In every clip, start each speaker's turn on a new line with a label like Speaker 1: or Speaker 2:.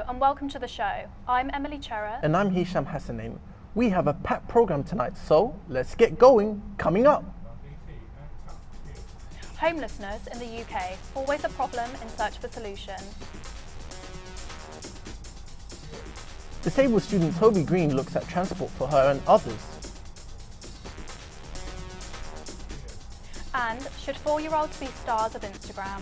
Speaker 1: Hello and welcome to the show. I'm Emily Chera.
Speaker 2: And I'm Hisham Hassanain. We have a packed program tonight, so let's get going. Coming up.
Speaker 1: Homelessness in the UK, always a problem in search of a solution.
Speaker 2: Disabled student Toby Green looks at transport for her and others.
Speaker 1: And should 4-year-olds be stars of Instagram?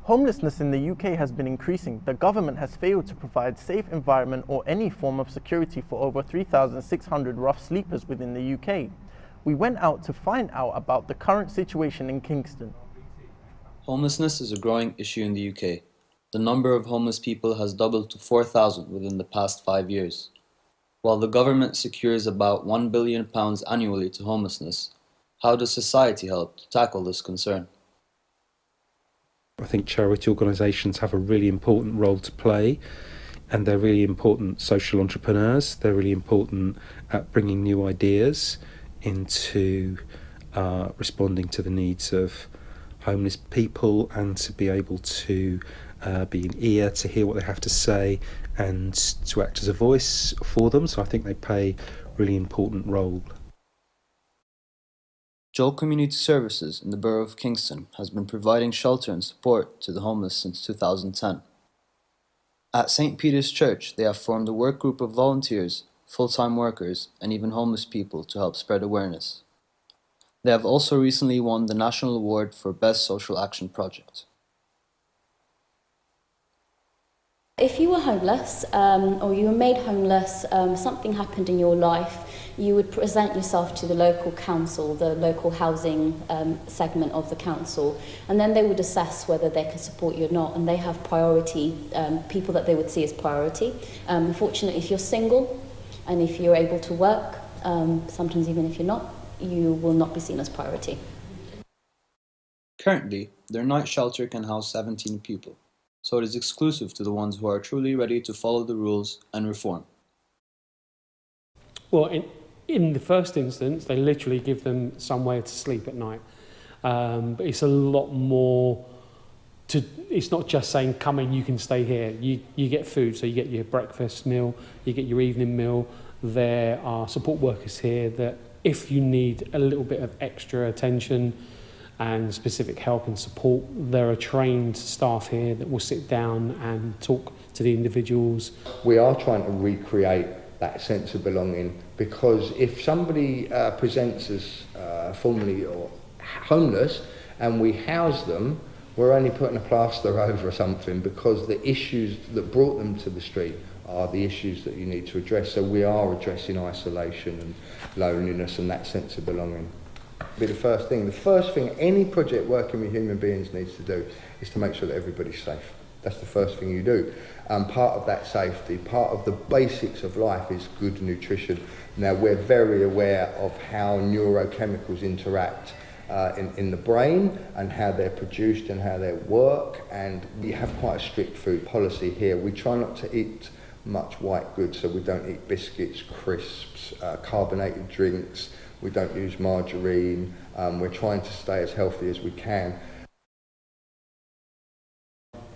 Speaker 2: Homelessness in the UK has been increasing. The government has failed to provide safe environment or any form of security for over 3,600 rough sleepers within the UK. We went out to find out about the current situation in Kingston.
Speaker 3: Homelessness is a growing issue in the UK. The number of homeless people has doubled to 4,000 within the past 5 years. While the government secures about £1 billion annually to homelessness, how does society help to tackle this concern?
Speaker 4: I think charity organisations have a really important role to play, and they're really important social entrepreneurs. They're really important at bringing new ideas into responding to the needs of homeless people, and to be able to be an ear to hear what they have to say and to act as a voice for them. So I think they play a really important role.
Speaker 3: Joel Community Services in the Borough of Kingston has been providing shelter and support to the homeless since 2010. At St. Peter's Church, they have formed a work group of volunteers, full-time workers, and even homeless people to help spread awareness. They have also recently won the National Award for Best Social Action Project.
Speaker 5: If you were homeless or you were made homeless, something happened in your life, you would present yourself to the local council, the local housing segment of the council, and then they would assess whether they can support you or not, and they have priority, people that they would see as priority. Unfortunately, if you're single and if you're able to work, sometimes even if you're not, you will not be seen as priority.
Speaker 3: Currently, their night shelter can house 17 people, so it is exclusive to the ones who are truly ready to follow the rules and reform.
Speaker 6: Well, in the first instance, they literally give them somewhere to sleep at night. But it's a lot more it's not just saying, come in, you can stay here. You get food, so you get your breakfast meal, you get your evening meal. There are support workers here that if you need a little bit of extra attention and specific help and support, there are trained staff here that will sit down and talk to the individuals.
Speaker 7: We are trying to recreate that sense of belonging, because if somebody presents as formerly or homeless and we house them, we're only putting a plaster over something, because the issues that brought them to the street are the issues that you need to address. So we are addressing isolation and loneliness and that sense of belonging. Be the first thing. The first thing any project working with human beings needs to do is to make sure that everybody's safe. That's the first thing you do. Part of that safety, part of the basics of life is good nutrition. Now, we're very aware of how neurochemicals interact in the brain and how they're produced and how they work, and we have quite a strict food policy here. We try not to eat much white goods, so we don't eat biscuits, crisps, carbonated drinks, we don't use margarine. We're trying to stay as healthy as we can.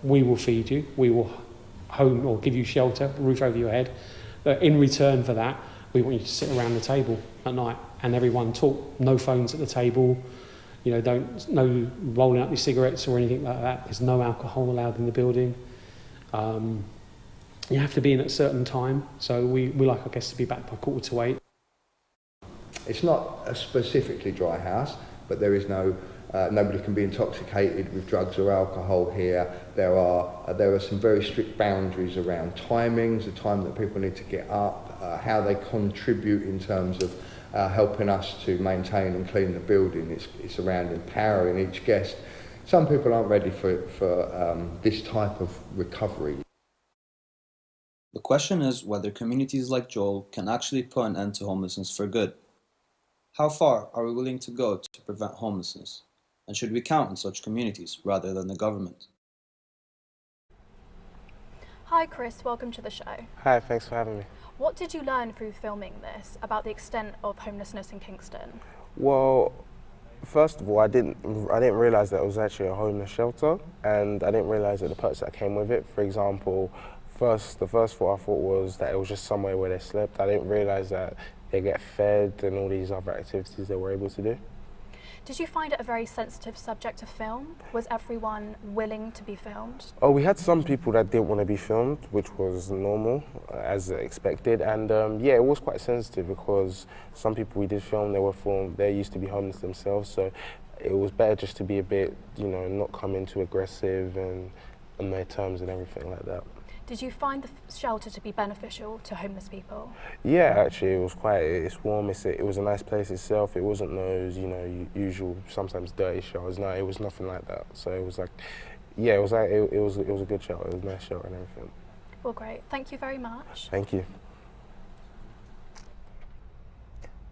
Speaker 6: We will feed you, we will home or give you shelter, roof over your head. But in return for that, we want you to sit around the table at night and everyone talk. No phones at the table, no rolling up your cigarettes or anything like that. There's no alcohol allowed in the building. You have to be in at a certain time, so we like our guests to be back by 7:45.
Speaker 7: It's not a specifically dry house, but there is nobody can be intoxicated with drugs or alcohol here. There are some very strict boundaries around timings, the time that people need to get up, how they contribute in terms of helping us to maintain and clean the building. It's around empowering each guest. Some people aren't ready for this type of recovery.
Speaker 3: The question is whether communities like Joel can actually put an end to homelessness for good. How far are we willing to go to prevent homelessness? And should we count on such communities rather than the government?
Speaker 1: Hi Chris, welcome to the show.
Speaker 8: Hi, thanks for having me.
Speaker 1: What did you learn through filming this about the extent of homelessness in Kingston?
Speaker 8: Well, First of all, I didn't realise that it was actually a homeless shelter, and I didn't realise that the perks that came with it. For example, the first thought I thought was that it was just somewhere where they slept. I didn't realise that they get fed and all these other activities they were able to do.
Speaker 1: Did you find it a very sensitive subject to film? Was everyone willing to be filmed?
Speaker 8: Oh, we had some people that didn't want to be filmed, which was normal, as expected. And yeah, it was quite sensitive because some people we did film, they used to be homeless themselves. So it was better just to be a bit, you know, not come in too aggressive and on their terms and everything like that.
Speaker 1: Did you find the shelter to be beneficial to homeless people?
Speaker 8: Yeah, actually, it's warm, it was a nice place itself. It wasn't those, you know, usual, sometimes dirty shelters. No, it was nothing like that. So it was like, yeah, it was a good shelter. It was a nice shelter and everything.
Speaker 1: Well, great. Thank you very much.
Speaker 8: Thank you.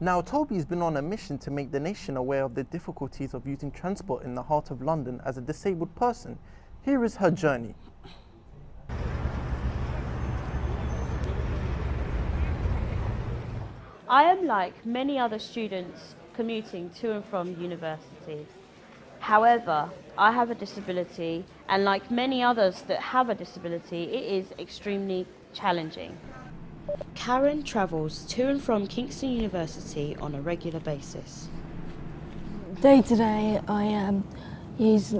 Speaker 2: Now, Toby's been on a mission to make the nation aware of the difficulties of using transport in the heart of London as a disabled person. Here is her journey.
Speaker 9: I am like many other students commuting to and from university. However, I have a disability, and like many others that have a disability, it is extremely challenging. Karen travels to and from Kingston University on a regular basis.
Speaker 10: Day to day, I use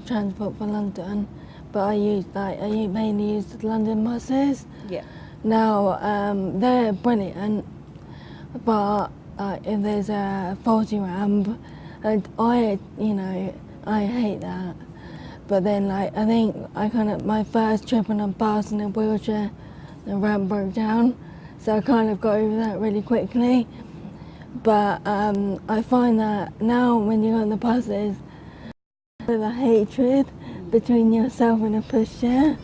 Speaker 10: transport for London, but I mainly use the London buses.
Speaker 9: Yeah.
Speaker 10: Now they're brilliant, but if there's a faulty ramp, and I hate that. But then, I think my first trip on a bus in a wheelchair, the ramp broke down, so I kind of got over that really quickly. But I find that now when you're on the buses, there's a hatred between yourself and a pushchair.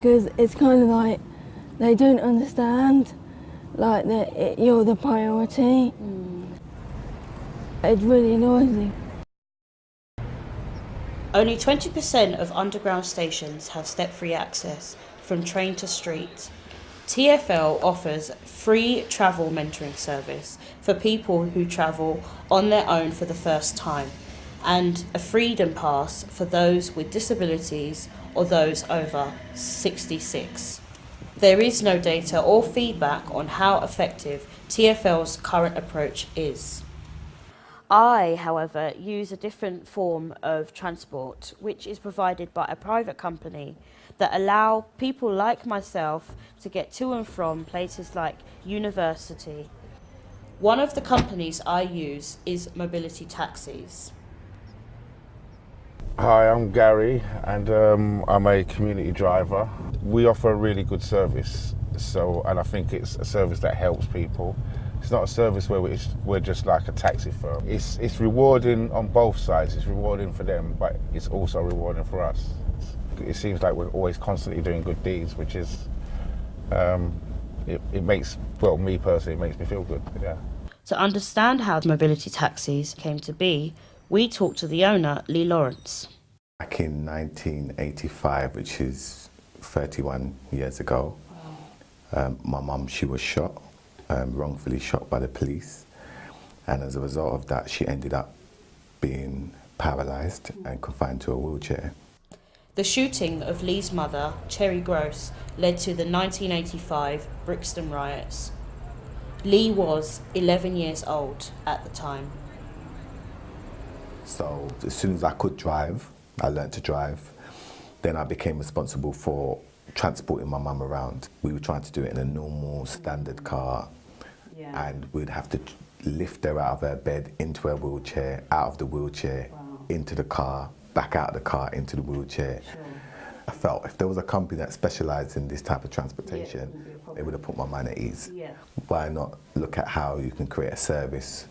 Speaker 10: Because it's kind of like they don't understand, like that you're the priority. It really annoys me.
Speaker 9: Only 20% of underground stations have step-free access from train to street. TfL offers free travel mentoring service for people who travel on their own for the first time, and a freedom pass for those with disabilities or those over 66. There is no data or feedback on how effective TfL's current approach is. I, however, use a different form of transport, which is provided by a private company that allow people like myself to get to and from places like university. One of the companies I use is Mobility Taxis.
Speaker 11: Hi, I'm Gary, and I'm a community driver. We offer a really good service, and I think it's a service that helps people. It's not a service where we're just like a taxi firm. It's rewarding on both sides. It's rewarding for them, but it's also rewarding for us. It seems like we're always constantly doing good deeds, which is, it makes, well, me personally, it makes me feel good, yeah.
Speaker 9: To understand how Mobility Taxis came to be, we talked to the owner, Lee Lawrence.
Speaker 12: Back in 1985, which is 31 years ago, my mum, she was shot, wrongfully shot by the police. And as a result of that, she ended up being paralysed and confined to a wheelchair.
Speaker 9: The shooting of Lee's mother, Cherry Gross, led to the 1985 Brixton riots. Lee was 11 years old at the time.
Speaker 12: So as soon as I could drive, I learned to drive. Then I became responsible for transporting my mum around. We were trying to do it in a normal standard car, and we'd have to lift her out of her bed into her wheelchair, out of the wheelchair, into the car, back out of the car, into the wheelchair. Sure. I felt if there was a company that specialised in this type of transportation, it would have put my mind at ease. Yeah. Why not look at how you can create a service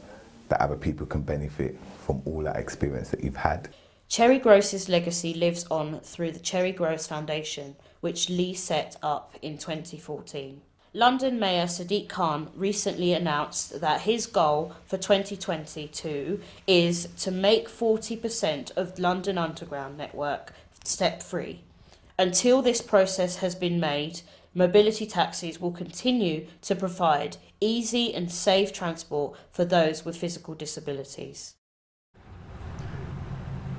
Speaker 12: that other people can benefit from all that experience that you've had?
Speaker 9: Cherry Gross's legacy lives on through the Cherry Gross Foundation, which Lee set up in 2014. London Mayor Sadiq Khan recently announced that his goal for 2022 is to make 40% of London Underground network step-free. Until this process has been made, Mobility taxis will continue to provide easy and safe transport for those with physical disabilities.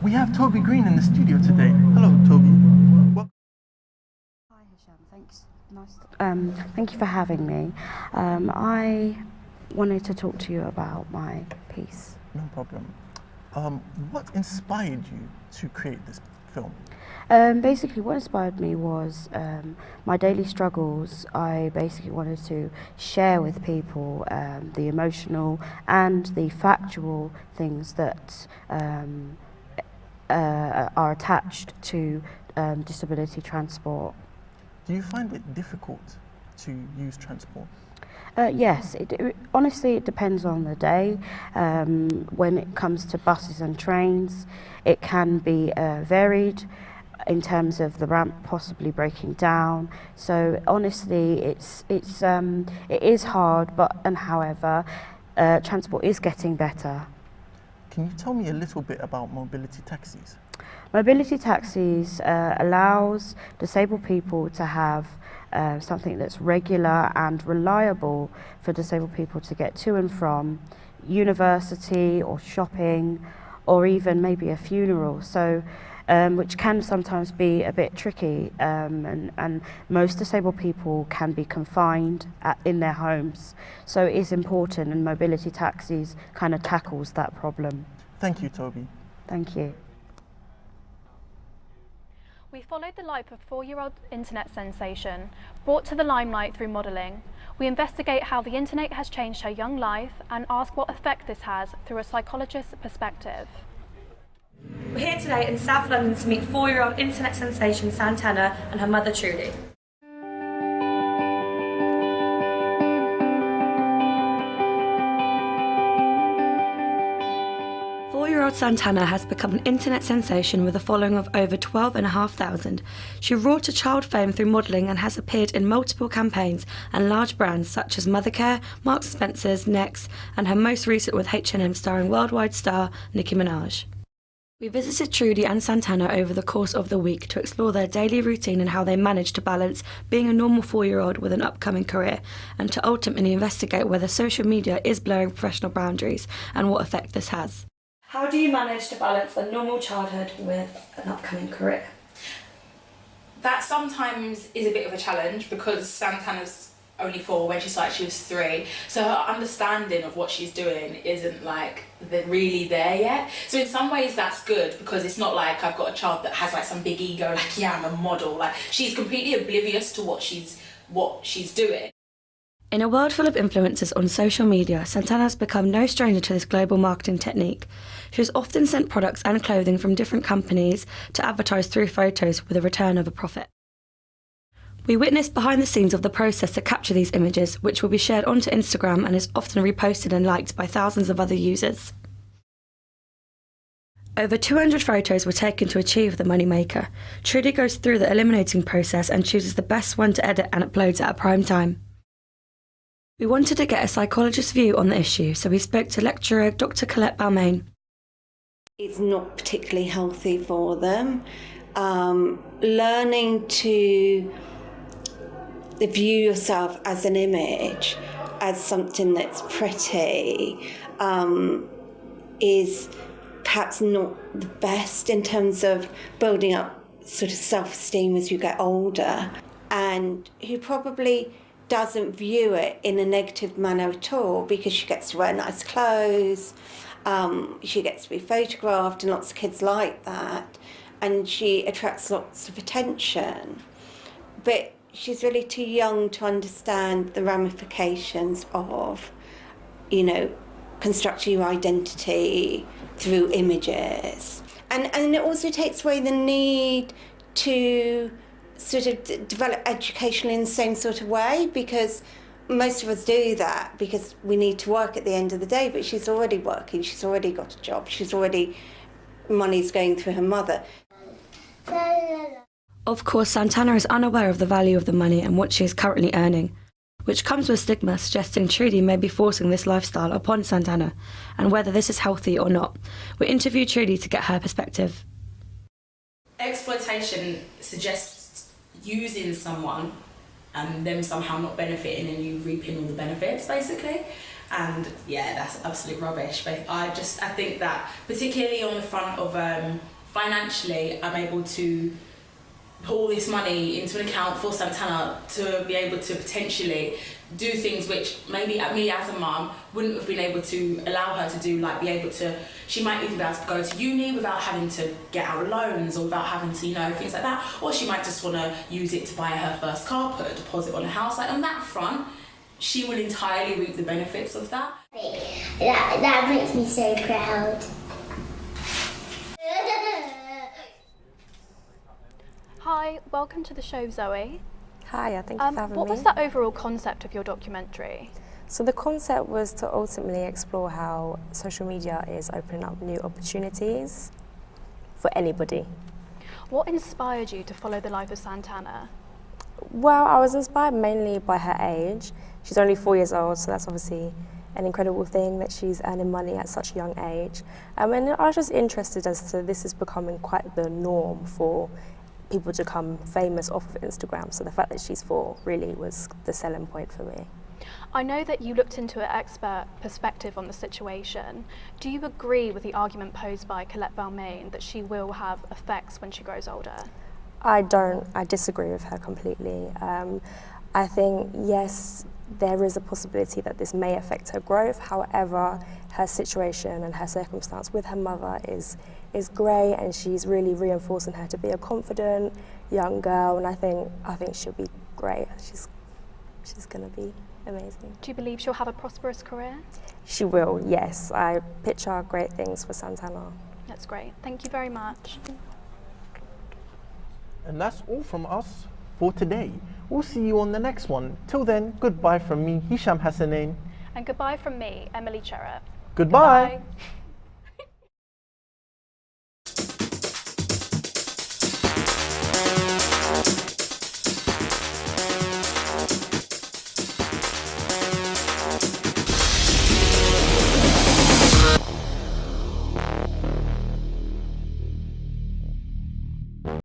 Speaker 2: We have Toby Green in the studio today. Hello, Toby.
Speaker 13: Hi, Hisham. Thanks. Thank you for having me. I wanted to talk to you about my piece.
Speaker 2: No problem. What inspired you to create this film?
Speaker 13: Basically, what inspired me was my daily struggles. I basically wanted to share with people the emotional and the factual things that are attached to disability transport.
Speaker 2: Do you find it difficult to use transport?
Speaker 13: Yes, honestly it depends on the day. When it comes to buses and trains, it can be varied in terms of the ramp possibly breaking down. So honestly, it is hard, however, transport is getting better.
Speaker 2: Can you tell me a little bit about mobility taxis?
Speaker 13: Mobility taxis allows disabled people to have something that's regular and reliable for disabled people to get to and from university or shopping or even maybe a funeral, so which can sometimes be a bit tricky, and most disabled people can be confined in their homes, so it is important, and mobility taxis kind of tackles that problem.
Speaker 2: Thank you, Toby.
Speaker 13: Thank you.
Speaker 1: We followed the life of 4-year-old internet sensation, brought to the limelight through modelling. We investigate how the internet has changed her young life and ask what effect this has through a psychologist's perspective.
Speaker 14: We're here today in South London to meet 4-year-old internet sensation Santana and her mother Trudy.
Speaker 15: Santana has become an internet sensation with a following of over 12,500. She wrought to child fame through modelling and has appeared in multiple campaigns and large brands such as Mothercare, Marks & Spencer's, Next, and her most recent with H&M starring worldwide star Nicki Minaj. We visited Trudy and Santana over the course of the week to explore their daily routine and how they manage to balance being a normal 4-year-old with an upcoming career, and to ultimately investigate whether social media is blurring professional boundaries and what effect this has.
Speaker 14: How do you manage to balance a normal childhood with an upcoming career?
Speaker 16: That sometimes is a bit of a challenge because Santana's only 4, when she started she was 3, so her understanding of what she's doing isn't really there yet. So in some ways that's good, because it's not like I've got a child that has some big ego, yeah, I'm a model. She's completely oblivious to what she's doing.
Speaker 15: In a world full of influencers on social media, Santana has become no stranger to this global marketing technique. She has often sent products and clothing from different companies to advertise through photos with a return of a profit. We witnessed behind the scenes of the process to capture these images, which will be shared onto Instagram and is often reposted and liked by thousands of other users. Over 200 photos were taken to achieve the moneymaker. Trudy goes through the eliminating process and chooses the best one to edit and uploads at a prime time. We wanted to get a psychologist's view on the issue, so we spoke to lecturer Dr. Colette Balmain.
Speaker 17: It's not particularly healthy for them. Learning to view yourself as an image, as something that's pretty, is perhaps not the best in terms of building up sort of self-esteem as you get older, and who probably doesn't view it in a negative manner at all, because she gets to wear nice clothes, she gets to be photographed, and lots of kids like that, and she attracts lots of attention. But she's really too young to understand the ramifications of, constructing your identity through images. And it also takes away the need to sort of develop education in the same sort of way, because most of us do that because we need to work at the end of the day, but she's already working, she's already got a job, money's going through her mother.
Speaker 15: Of course, Santana is unaware of the value of the money and what she is currently earning, which comes with stigma suggesting Trudy may be forcing this lifestyle upon Santana, and whether this is healthy or not. We interviewed Trudy to get her perspective.
Speaker 16: Exploitation suggests using someone and them somehow not benefiting and you reaping all the benefits, basically. And yeah, that's absolute rubbish. But I think that particularly on the front of financially, I'm able to put all this money into an account for Santana to be able to potentially do things which maybe me as a mum wouldn't have been able to allow her to do, like be able to, she might even be able to go to uni without having to get out loans or without having to, you know, things like that. Or she might just want to use it to buy her first car, put a deposit on a house. Like on that front, she will entirely reap the benefits of that.
Speaker 18: That makes me so proud.
Speaker 1: Hi, welcome to the show, Zoe.
Speaker 19: Hi, thank you for having me.
Speaker 1: What was the overall concept of your documentary?
Speaker 19: So the concept was to ultimately explore how social media is opening up new opportunities for anybody.
Speaker 1: What inspired you to follow the life of Santana?
Speaker 19: Well, I was inspired mainly by her age. She's only 4 years old, so that's obviously an incredible thing that she's earning money at such a young age. And I was just interested as to this is becoming quite the norm for people to become famous off of Instagram. So the fact that she's 4 really was the selling point for me.
Speaker 1: I know that you looked into an expert perspective on the situation. Do you agree with the argument posed by Colette Balmain that she will have effects when she grows older?
Speaker 19: I don't. I disagree with her completely. I think, yes, there is a possibility that this may affect her growth. However, her situation and her circumstance with her mother is great, and she's really reinforcing her to be a confident young girl, and I think she'll be great. She's going to be amazing.
Speaker 1: Do you believe she'll have a prosperous career?
Speaker 19: She will, yes. I picture great things for Santana.
Speaker 1: That's great. Thank you very much.
Speaker 2: And that's all from us for today. We'll see you on the next one. Till then, goodbye from me, Hisham Hassanein.
Speaker 1: And goodbye from me, Emily Cherrett.
Speaker 2: Goodbye.
Speaker 1: Goodbye.